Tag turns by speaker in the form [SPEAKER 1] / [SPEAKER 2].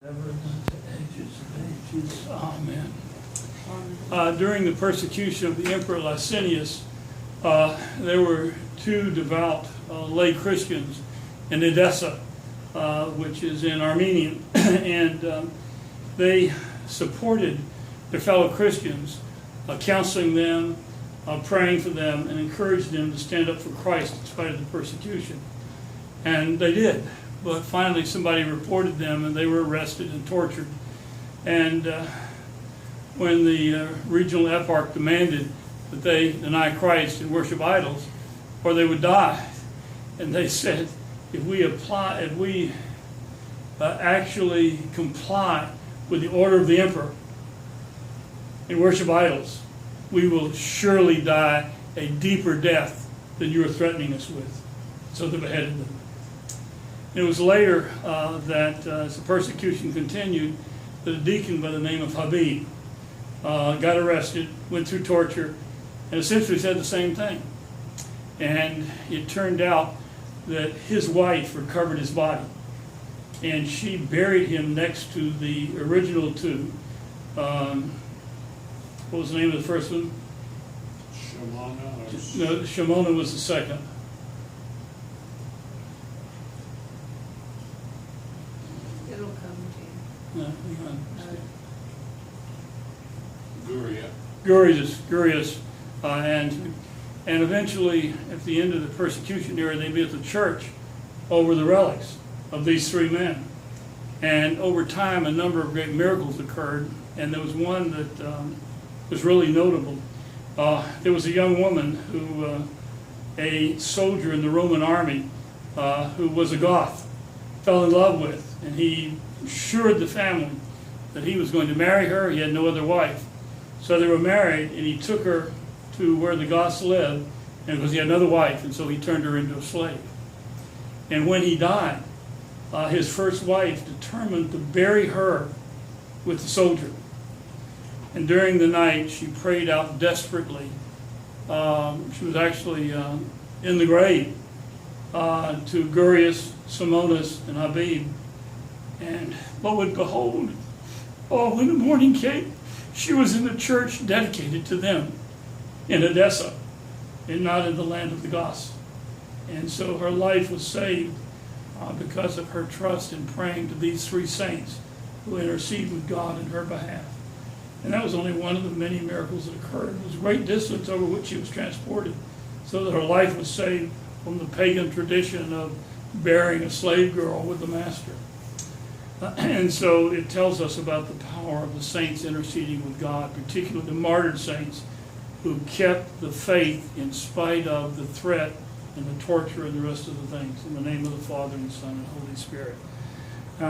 [SPEAKER 1] Ever unto ages and ages. Amen. During the persecution of the Emperor Licinius, there were two devout lay Christians in Edessa, which is in Armenia, and they supported their fellow Christians, counseling them, praying for them, and encouraged them to stand up for Christ in spite of the persecution. And they did. But finally somebody reported them and they were arrested and tortured. And when the regional eparch demanded that they deny Christ and worship idols or they would die, and they said, if we actually comply with the order of the emperor and worship idols, we will surely die a deeper death than you are threatening us with. So they beheaded them. It was later that, as the persecution continued, that a deacon by the name of Habib got arrested, went through torture, and essentially said the same thing. And it turned out that his wife recovered his body, and she buried him next to the original two. What was the name of the first one? Shimona. No, Shimona was the second.
[SPEAKER 2] It'll come to you.
[SPEAKER 1] Gurius, and eventually at the end of the persecution era, they built a church over the relics of these three men. And over time, a number of great miracles occurred, and there was one that was really notable. There was a young woman who, a soldier in the Roman army, who was a Goth, fell in love with, and he assured the family that he was going to marry her. He had no other wife. So they were married, and he took her to where the Goths lived, and because he had another wife, and so he turned her into a slave. And when he died, his first wife determined to bury her with the soldier. And during the night, she prayed out desperately. She was actually in the grave to Gurius, Simonas, and Habib. And lo and behold, when the morning came, she was in the church dedicated to them in Edessa, and not in the land of the Goths. And so her life was saved because of her trust in praying to these three saints who intercede with God in her behalf. And that was only one of the many miracles that occurred. It was a great distance over which she was transported, so that her life was saved from the pagan tradition of burying a slave girl with the master. And so it tells us about the power of the saints interceding with God, particularly the martyred saints who kept the faith in spite of the threat and the torture and the rest of the things. In the name of the Father, and the Son, and the Holy Spirit.